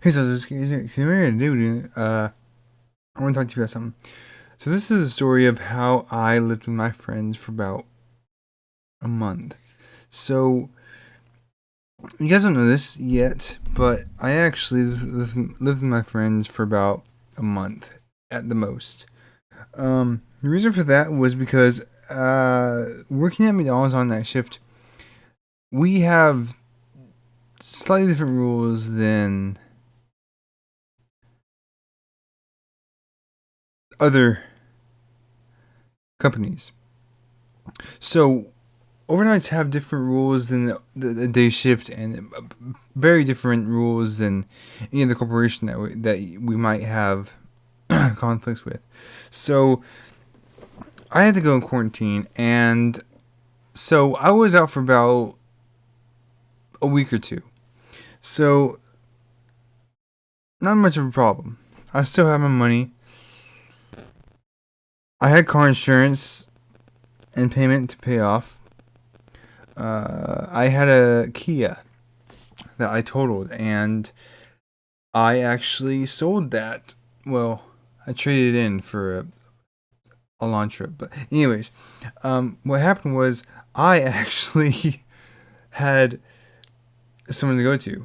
Hey, so this dude, I want to talk to you about something. So this is a story of how I lived with my friends for about a month. So you guys don't know this yet, but I actually lived with my friends for about a month at the most. The reason for that was because working at McDonald's on night shift, we have slightly different rules than other companies. So overnights have different rules than the day shift, and very different rules than any other corporation that we might have conflicts with. So I had to go in quarantine, and so I was out for about a week or two. So not much of a problem. I still have my money. I had car insurance and payment to pay off. I had a Kia that I totaled, and I actually sold that. Well, I traded it in for a lawn trip. But anyways, what happened was I actually had someone to go to.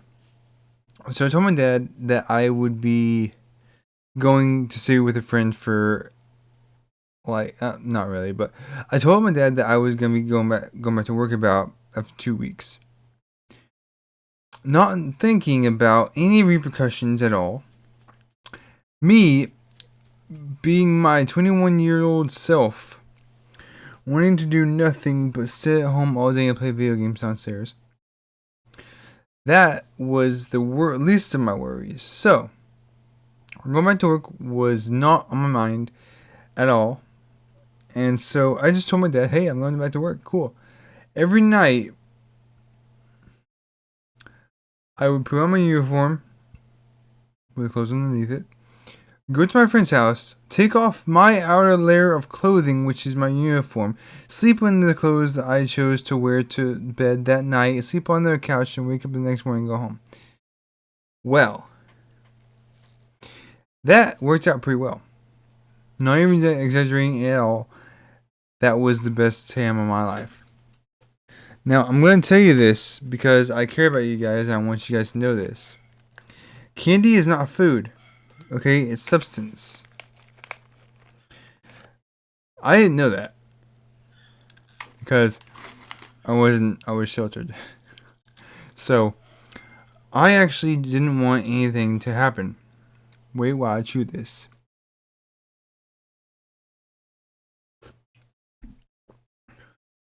So I told my dad that I would be going to stay with a friend for like not really, but I told my dad that I was gonna be going back to work about after 2 weeks. Not thinking about any repercussions at all. Me being my 21-year-old self, wanting to do nothing but sit at home all day and play video games downstairs. That was the least of my worries. So, going back to work was not on my mind at all. And so I just told my dad, hey, I'm going back to work. Cool. Every night, I would put on my uniform with clothes underneath it, go to my friend's house, take off my outer layer of clothing, which is my uniform, sleep in the clothes that I chose to wear to bed that night, sleep on the couch, and wake up the next morning and go home. Well, that worked out pretty well. Not even exaggerating at all. That was the best time of my life. Now, I'm going to tell you this because I care about you guys and I want you guys to know this. Candy is not food, okay? It's substance. I didn't know that because I was sheltered. So, I actually didn't want anything to happen. Wait while I chew this.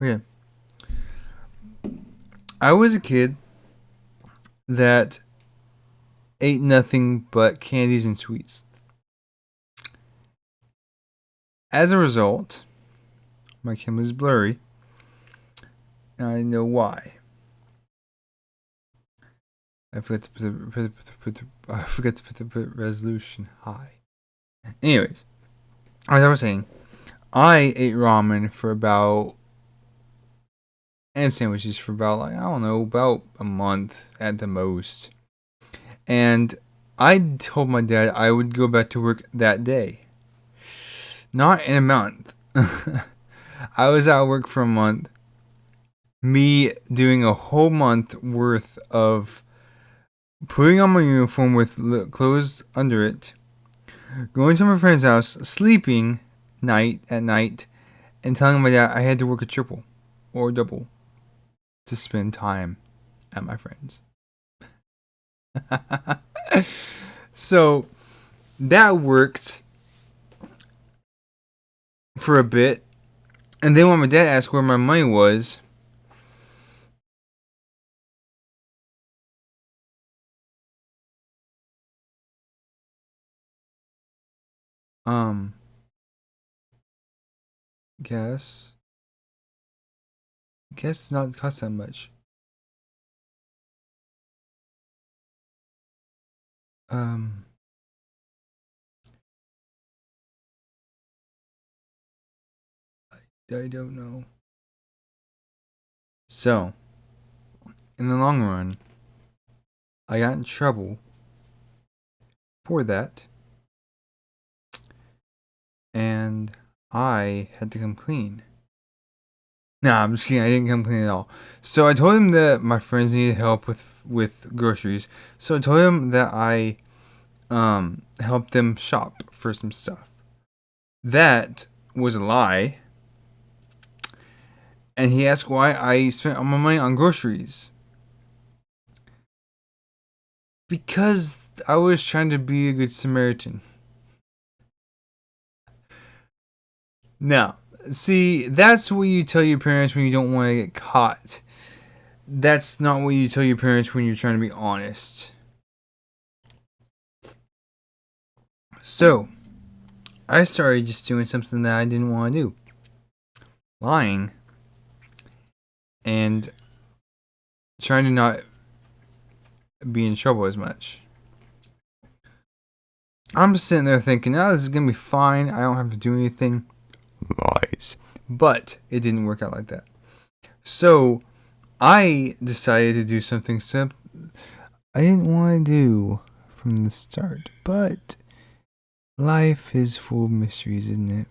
Okay. I was a kid that ate nothing but candies and sweets. As a result, my camera is blurry, and I know why. I forgot to put the resolution high. Anyways, as I was saying, I ate ramen for about and sandwiches for about like I don't know about a month at the most, and I told my dad I would go back to work that day, not in a month. I was out of work for a month. Me doing a whole month worth of putting on my uniform with clothes under it, going to my friend's house, sleeping night, and telling my dad I had to work a triple or double to spend time at my friends. So that worked for a bit, and then when my dad asked where my money was, um, gas, gas does not cost that much. Um, I don't know. So in the long run, I got in trouble for that, and I had to come clean. Nah, I'm just kidding. I didn't come clean at all. So I told him that my friends needed help with groceries. So I told him that I helped them shop for some stuff. That was a lie. And he asked why I spent all my money on groceries. Because I was trying to be a good Samaritan. Now, see, that's what you tell your parents when you don't want to get caught. That's not what you tell your parents when you're trying to be honest. So, I started just doing something that I didn't want to do. Lying. And trying to not be in trouble as much. I'm just sitting there thinking, oh, this is going to be fine. I don't have to do anything. Lies. But it didn't work out like that. So, I decided to do something simple I didn't want to do from the start. But life is full of mysteries, isn't it?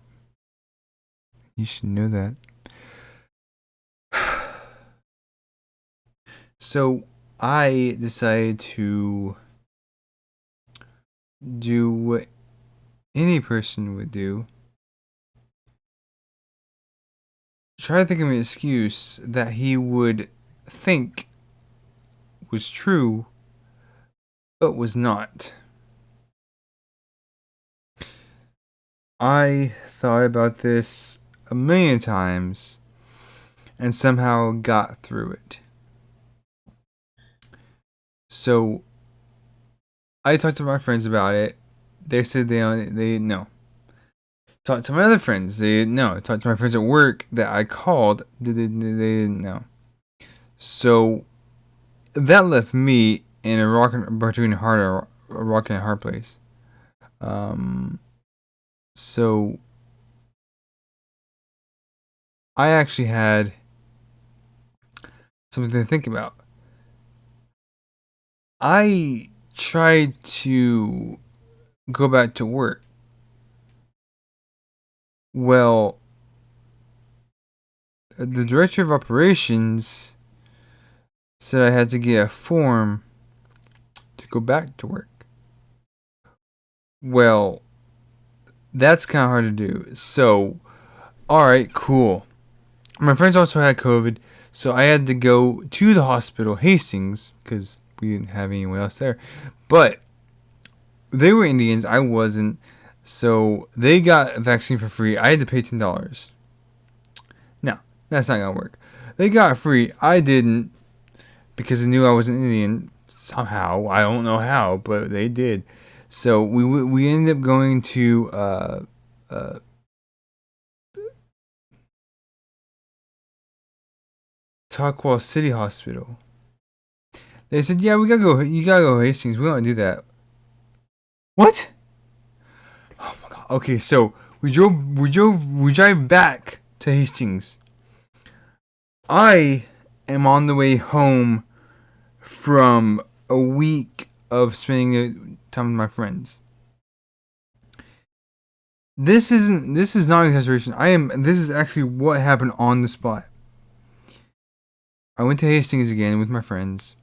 You should know that. So, I decided to do what any person would do. Try to think of an excuse that he would think was true, but was not. I thought about this a million times and somehow got through it. So I talked to my friends about it. They said they no. Talked to my other friends. They didn't know. Talked to my friends at work that I called. They didn't know. So that left me in a rock between a rock and a hard place. So I actually had something to think about. I tried to go back to work. Well, the director of operations said I had to get a form to go back to work. Well, that's kind of hard to do. So, alright, cool. My friends also had COVID, so I had to go to the hospital, Hastings, because we didn't have anyone else there. But they were Indians, I wasn't. So they got a vaccine for free. I had to pay $10. No, that's not going to work. They got it free. I didn't because they knew I was an Indian somehow. I don't know how, but they did. So we ended up going to Tuckahoe City Hospital. They said, "Yeah, we gotta go. You gotta go Hastings. We don't do that." What? Oh my god. Okay, so we drive back to Hastings. I am on the way home from a week of spending time with my friends. This is not an exaggeration. This is actually what happened on the spot. I went to Hastings again with my friends,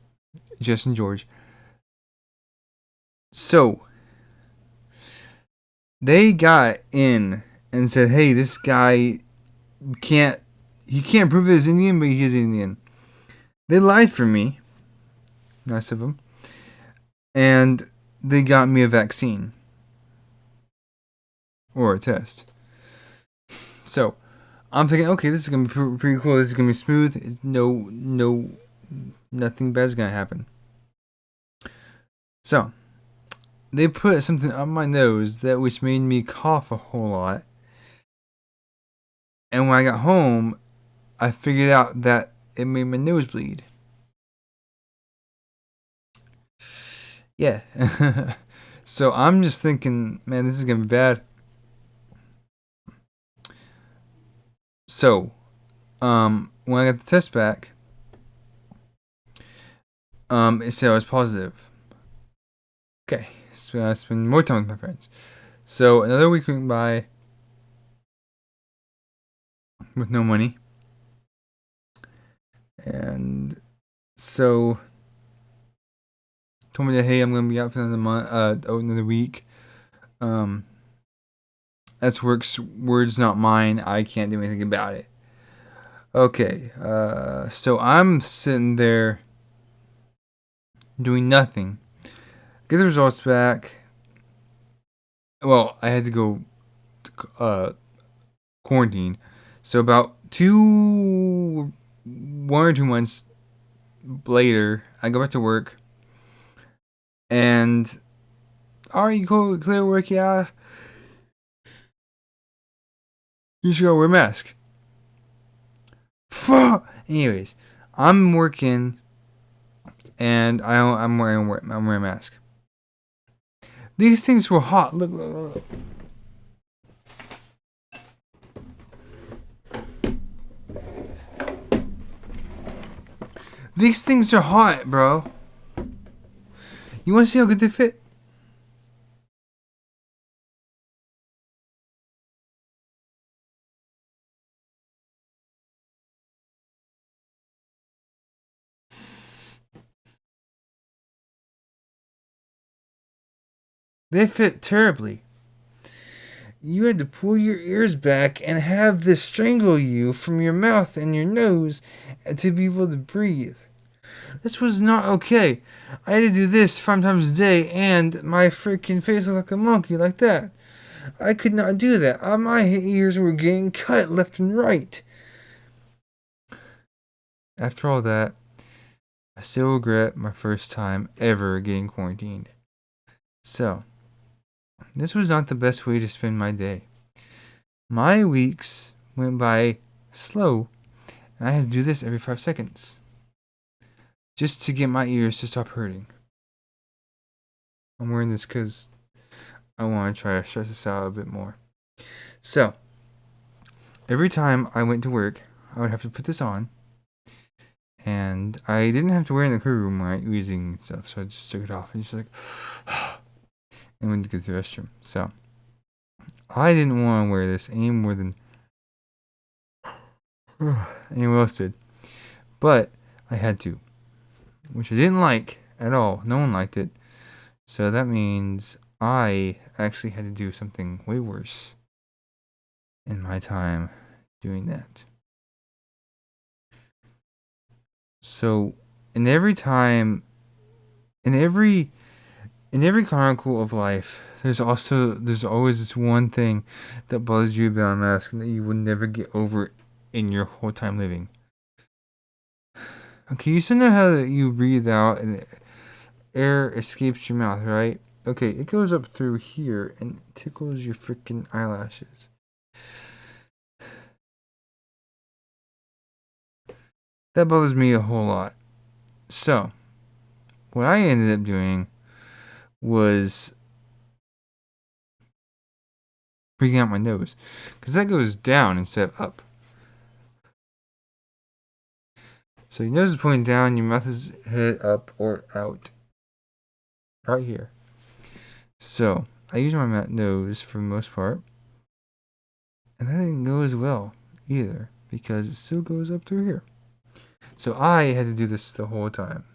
Jess and George. So they got in and said, "Hey, this guy can't prove that he's Indian, but he is Indian." They lied for me. Nice of them. And they got me a vaccine. Or a test. So, I'm thinking, okay, this is going to be pretty cool. This is going to be smooth. Nothing bad is going to happen. So, they put something on my nose which made me cough a whole lot. And when I got home, I figured out that it made my nose bleed. Yeah. So I'm just thinking, man, this is going to be bad. So, when I got the test back, it said I was positive. Okay, spend more time with my friends. So another week went by with no money, and so told me that, hey, I'm gonna be out for another month, another week. Um, that's works words, not mine. I can't do anything about it. Okay, so I'm sitting there doing nothing. Get the results back. Well, I had to go quarantine. So about 1 or 2 months later, I go back to work, and are you clear work? Yeah, you should go wear a mask. Fuck. Anyways, I'm working, and I'm wearing a mask. These things were hot. Look. These things are hot, bro. You want to see how good they fit? They fit terribly. You had to pull your ears back and have this strangle you from your mouth and your nose to be able to breathe. This was not okay. I had to do this 5 times a day, and my freaking face looked like a monkey like that. I could not do that. My ears were getting cut left and right. After all that, I still regret my first time ever getting quarantined. So, this was not the best way to spend my day. My weeks went by slow, and I had to do this every 5 seconds just to get my ears to stop hurting. I'm wearing this because I want to try to stress this out a bit more. So, every time I went to work, I would have to put this on, and I didn't have to wear it in the crew room, right, using stuff, so I just took it off and just like, and went to go to the restroom. So, I didn't want to wear this any more than anyone else did, but I had to, which I didn't like at all. No one liked it, so that means I actually had to do something way worse in my time doing that. So, in every chronicle of life, there's always this one thing that bothers you about a mask and that you will never get over in your whole time living. Okay, you still know how you breathe out and air escapes your mouth, right? Okay, it goes up through here and tickles your freaking eyelashes. That bothers me a whole lot. So, what I ended up doing was breathing out my nose, because that goes down instead of up. So your nose is pointing down, your mouth is head up or out. Right here. So I use my nose for the most part. And that didn't go as well either, because it still goes up through here. So I had to do this the whole time.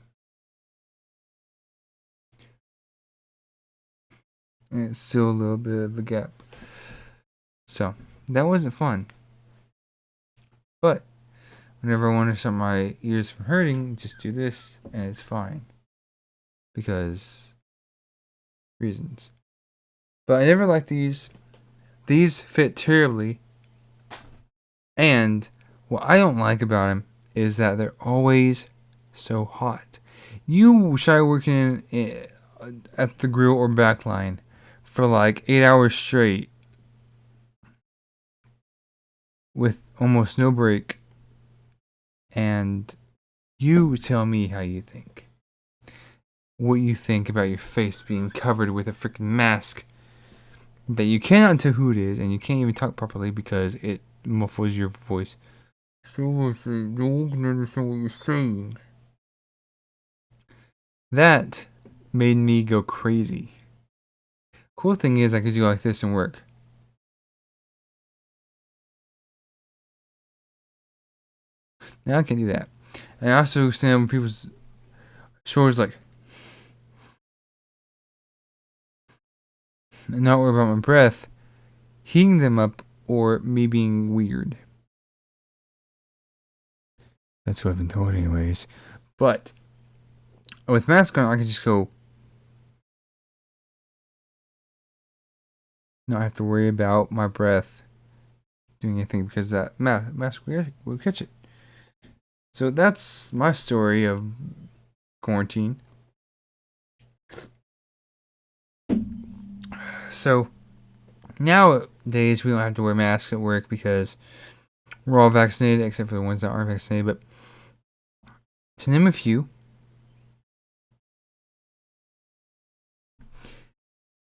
And it's still a little bit of a gap. So that wasn't fun. But whenever I want to stop my ears from hurting, just do this and it's fine. Because reasons. But I never liked these. These fit terribly. And what I don't like about them is that they're always so hot. You try working at the grill or back line for like 8 hours straight with almost no break, and you tell me how you think. What you think about your face being covered with a freaking mask that you cannot tell who it is, and you can't even talk properly because it muffles your voice. So no one can understand what you're saying. That made me go crazy. Cool thing is I could do like this and work. Now I can do that. And I also stand on people's shoulders like, and not worry about my breath, heating them up, or me being weird. That's what I've been told anyways. But with mask on, I can just go, not have to worry about my breath doing anything because that mask will catch it. So that's my story of quarantine. So nowadays we don't have to wear masks at work because we're all vaccinated except for the ones that aren't vaccinated. But to name a few,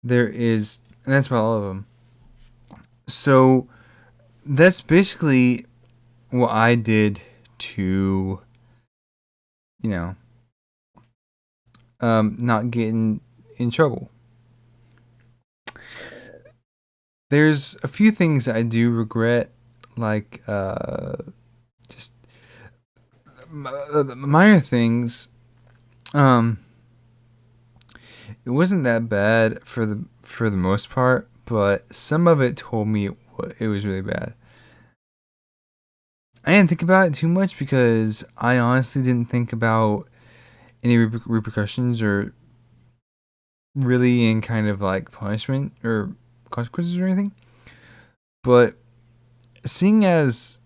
there is, and that's about all of them. So that's basically what I did to, not getting in trouble. There's a few things I do regret, like just minor things. It wasn't that bad for the most part, but some of it told me it was really bad. I didn't think about it too much because I honestly didn't think about any repercussions or really in kind of like punishment or consequences or anything. But seeing as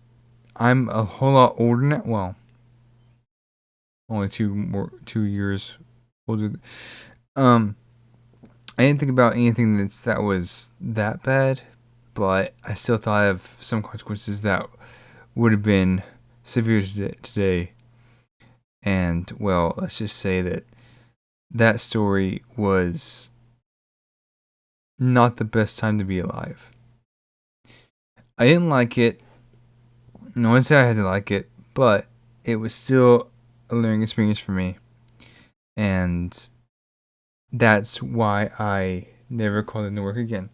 I'm a whole lot older now, well, only 2 years older. I didn't think about anything that was that bad, but I still thought of some consequences that would have been severe today. And well, let's just say that story was not the best time to be alive. I didn't like it. No one said I had to like it, but it was still a learning experience for me. And that's why I never called in to work again.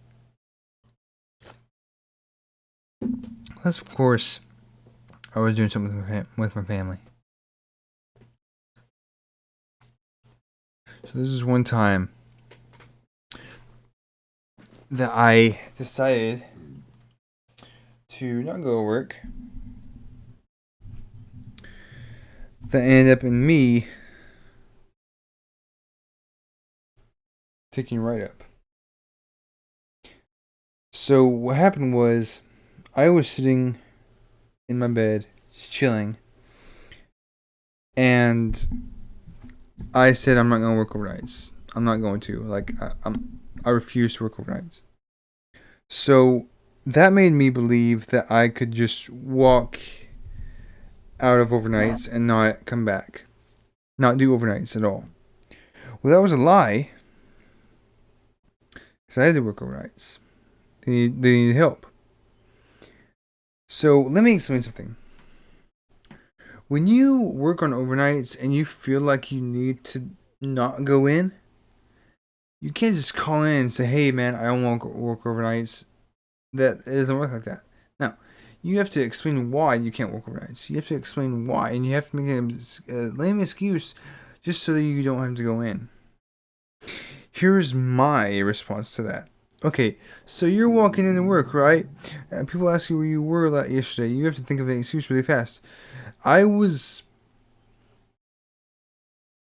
Unless, of course, I was doing something with my family. So this is one time that I decided to not go to work. That ended up in me taking right up. So what happened was I was sitting in my bed, just chilling, and I said I'm not gonna work overnights. I'm not going to. Like I refuse to work overnights. So that made me believe that I could just walk out of overnights and not come back. Not do overnights at all. Well, that was a lie. Because I had to work overnights. They needed help. So let me explain something. When you work on overnights and you feel like you need to not go in, you can't just call in and say, hey man, I don't want to work overnights. It doesn't work like that. Now, you have to explain why you can't work overnights. You have to explain why, and you have to make a lame excuse just so that you don't have to go in. Here's my response to that. Okay, so you're walking into work, right? And people ask you where you were yesterday. You have to think of an excuse really fast. I was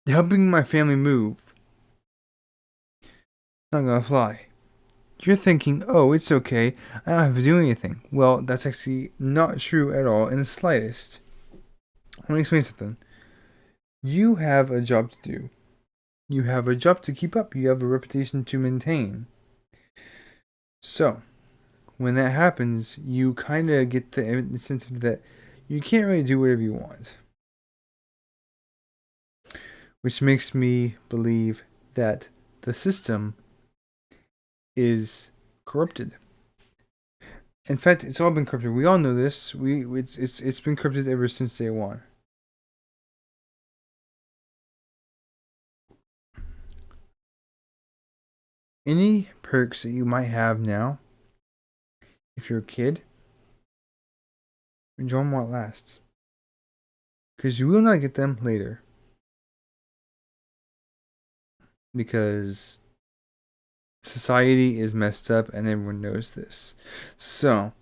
helping my family move. Not gonna fly. You're thinking, oh, it's okay. I don't have to do anything. Well, that's actually not true at all in the slightest. Let me explain something. You have a job to do. You have a job to keep up. You have a reputation to maintain. So, when that happens, you kind of get the incentive that you can't really do whatever you want. Which makes me believe that the system is corrupted. In fact, it's all been corrupted. We all know this. It's been corrupted ever since day one. Any perks that you might have now, if you're a kid, enjoy them while it lasts. Because you will not get them later. Because society is messed up and everyone knows this. So,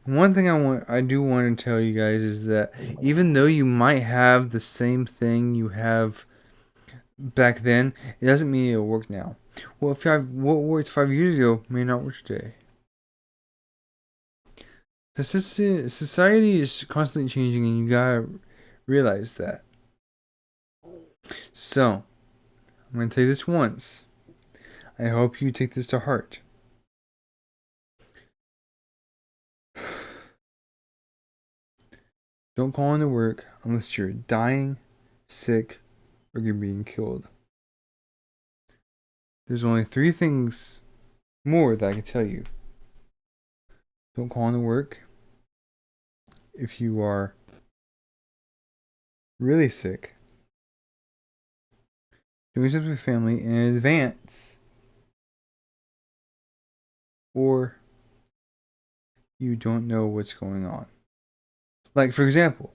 one thing I do want to tell you guys is that even though you might have the same thing you have back then, it doesn't mean it'll work now. Well, what worked 5 years ago may not work today. Society is constantly changing, and you gotta realize that. So, I'm gonna tell you this once. I hope you take this to heart. Don't call into work unless you're dying, sick, or you're being killed. There's only 3 things more that I can tell you. Don't call into work if you are really sick. Doing something with family in advance. Or you don't know what's going on. Like, for example,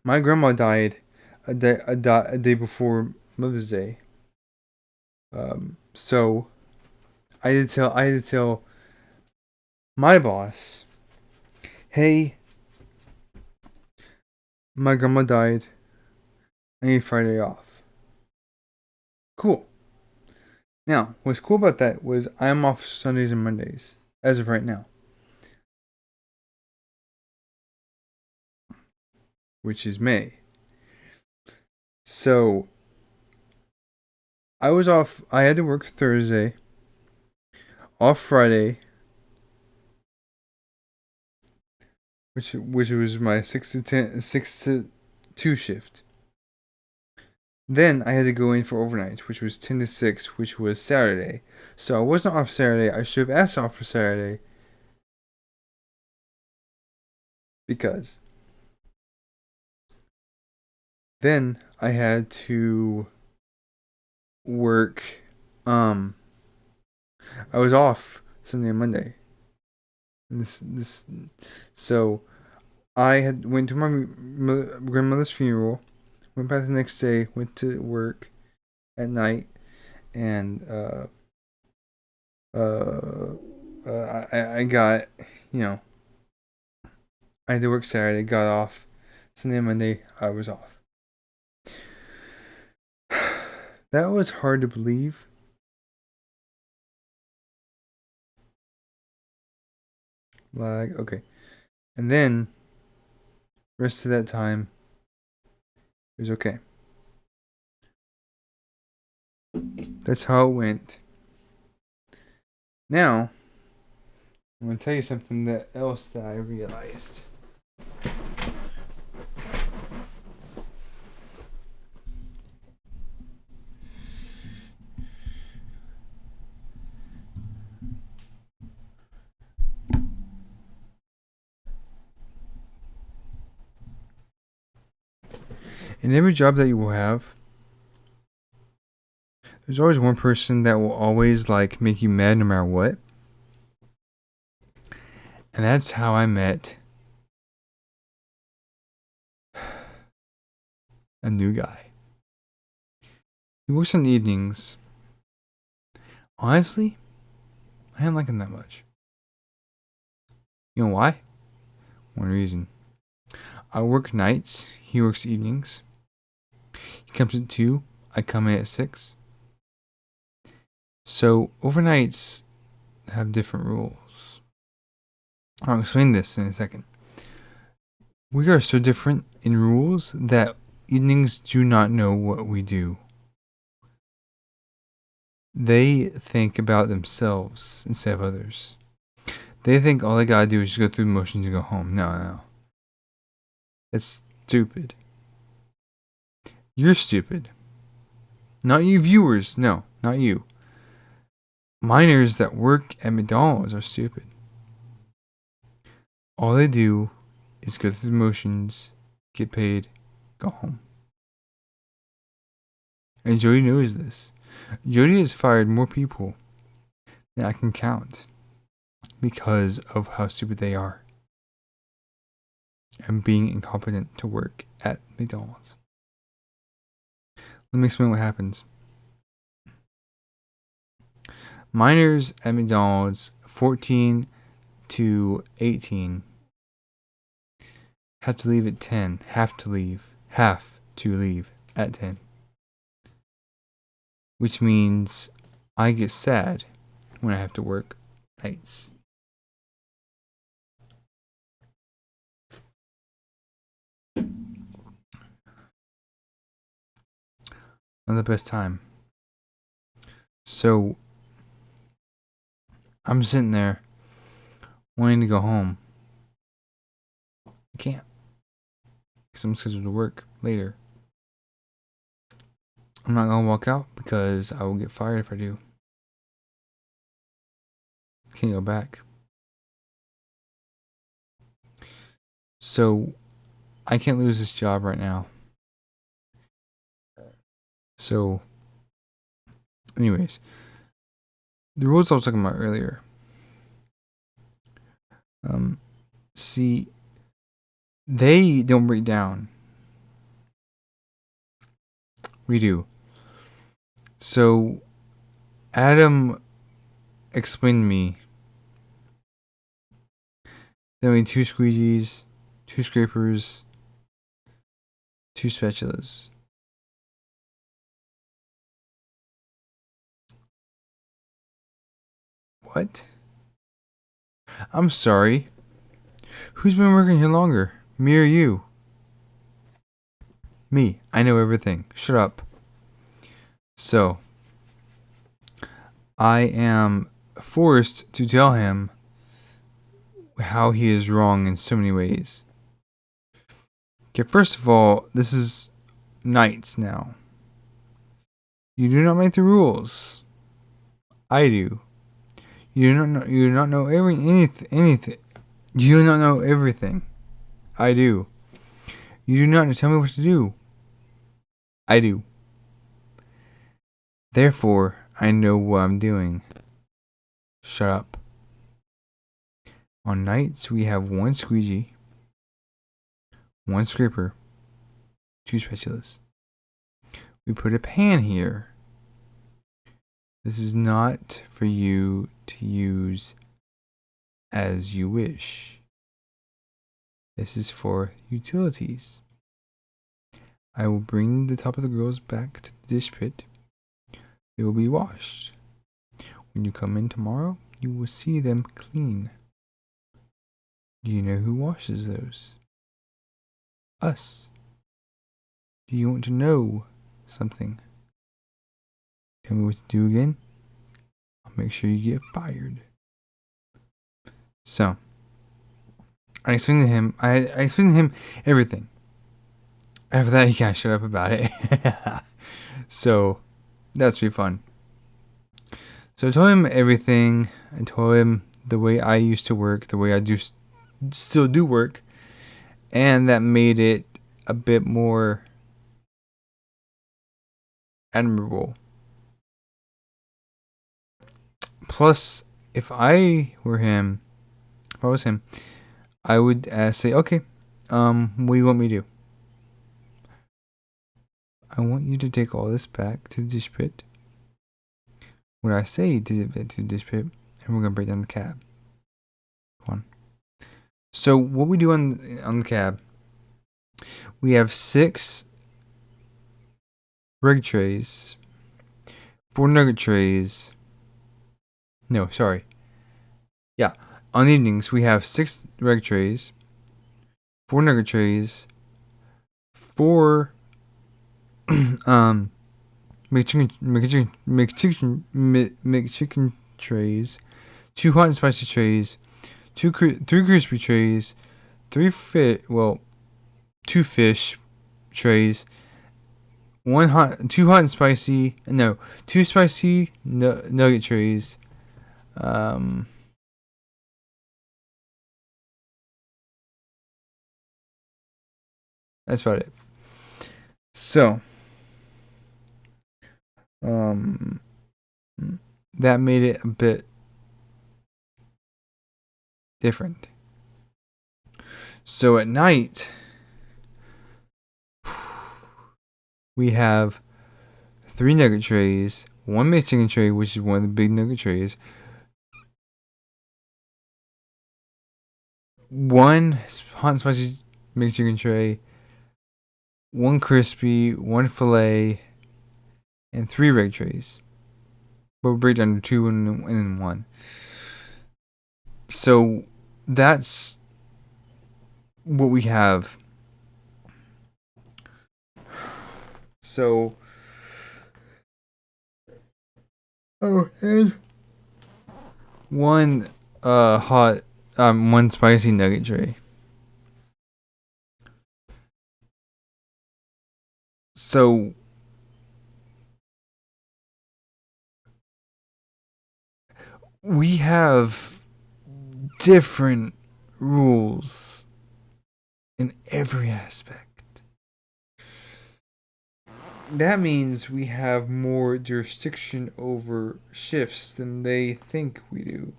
my grandma died a day before Mother's Day. So I had to tell my boss, hey, my grandma died. I need Friday off. Cool. Now, what's cool about that was I'm off Sundays and Mondays, as of right now. Which is May. So, I was off, I had to work Thursday, off Friday, which was my 6 to 2 shift. Then I had to go in for overnight, which was 10 to 6, which was Saturday. So I wasn't off Saturday. I should have asked off for Saturday. Because then I had to work. I was off Sunday and Monday. So I had went to my grandmother's funeral. Went back the next day. Went to work at night, and I got, I had to work Saturday. Got off Sunday and Monday. I was off. That was hard to believe. Like, okay. And then, rest of that time, it was okay. That's how it went. Now, I'm going to tell you something else that I realized. In every job that you will have, there's always one person that will always make you mad no matter what. And that's how I met a new guy. He works on the evenings. Honestly, I didn't like him that much. You know why? One reason. I work nights, he works evenings. He comes at 2, I come in at 6. So, overnights have different rules. I'll explain this in a second. We are so different in rules that evenings do not know what we do. They think about themselves instead of others. They think all they gotta do is just go through the motions and go home. No. It's stupid. You're stupid. Not you viewers. No, not you. Miners that work at McDonald's are stupid. All they do is go through the motions, get paid, go home. And Jody knows this. Jody has fired more people that I can count because of how stupid they are and being incompetent to work at McDonald's. Let me explain what happens. Minors at McDonald's, 14 to 18, have to leave at 10. Have to leave at 10. Which means I get sad when I have to work nights. Not the best time. So I'm sitting there wanting to go home. I can't. Because I'm scheduled to work later. I'm not going to walk out because I will get fired if I do. Can't go back. So I can't lose this job right now. So, anyways, the rules I was talking about earlier. See, they don't break down. We do. So, Adam explained to me that we need 2 squeegees, 2 scrapers, 2 spatulas. What? I'm sorry. Who's been working here longer? Me or you? Me. I know everything. Shut up. So, I am forced to tell him how he is wrong in so many ways. Okay, first of all, this is nights now. You do not make the rules. I do. You do not know anything. You do not know everything. I do. You do not tell me what to do. I do. Therefore, I know what I'm doing. Shut up. On nights, we have 1 squeegee, 1 scraper, 2 spatulas. We put a pan here. This is not for you to use as you wish. This is for utilities. I will bring the top of the grills back to the dish pit. They will be washed. When you come in tomorrow, you will see them clean. Do you know who washes those? Us. Do you want to know something? Tell me what to do again. I'll make sure you get fired. So, I explained to him. I explained to him everything. After that, he kind of shut up about it. So, that's pretty fun. So I told him everything. I told him the way I used to work, the way I still do work, and that made it a bit more admirable. Plus, if I was him, I would say, okay, what do you want me to do? I want you to take all this back to the dish pit. When I say to the dish pit, and we're gonna break down the cab. Come on. So what we do on the cab, we have 6 reg trays, 4 nugget trays. No, sorry. Yeah, on evenings we have 6 reg trays, 4 nugget trays, 4 McChicken trays, 2 hot and spicy trays, 3 crispy trays, 2 fish trays, 2 hot and spicy, 2 spicy nugget trays. That's about it. So, that made it a bit different. So at night, we have 3 nugget trays, 1 McChicken tray, which is one of the big nugget trays, 1 hot and spicy McChicken tray, 1 crispy, 1 filet, and 3 reg trays. But we'll break down to 2 and 1. So that's what we have. So, and 1 hot, 1 spicy nugget tray. So we have different rules in every aspect. That means we have more jurisdiction over shifts than they think we do.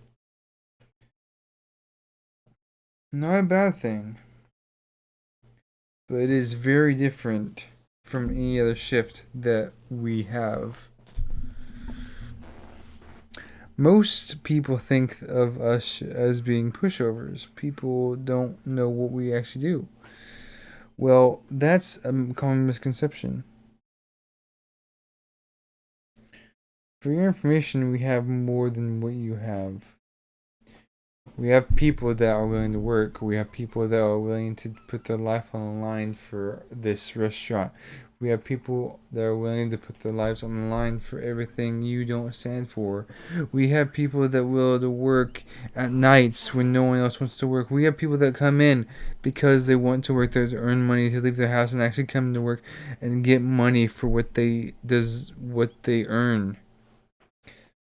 Not a bad thing, but it is very different from any other shift that we have. Most people think of us as being pushovers. People don't know what we actually do. Well, that's a common misconception. For your information, we have more than what you have. We have people that are willing to work. We have people that are willing to put their life on the line for this restaurant. We have people that are willing to put their lives on the line for everything you don't stand for. We have people that will to work at nights when no one else wants to work. We have people that come in because they want to work there to earn money, to leave their house and actually come to work and get money for what they earn.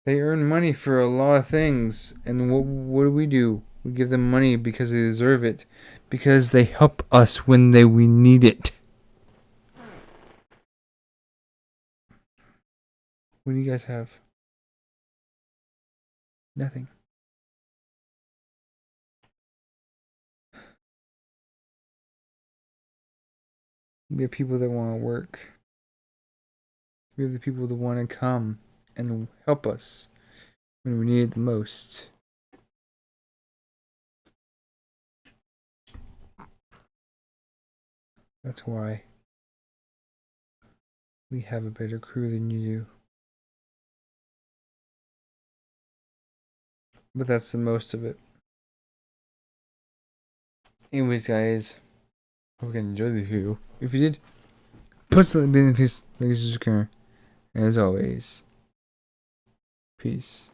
They earn money for a lot of things, and what do? We give them money because they deserve it, because they help us when we need it. What do you guys have? Nothing. We have people that want to work. We have the people that want to come and help us when we need it the most. That's why we have a better crew than you do. But that's the most of it. Anyways, guys, hope you enjoyed this video. If you did, put something in the face like a subscribe. And as always, peace.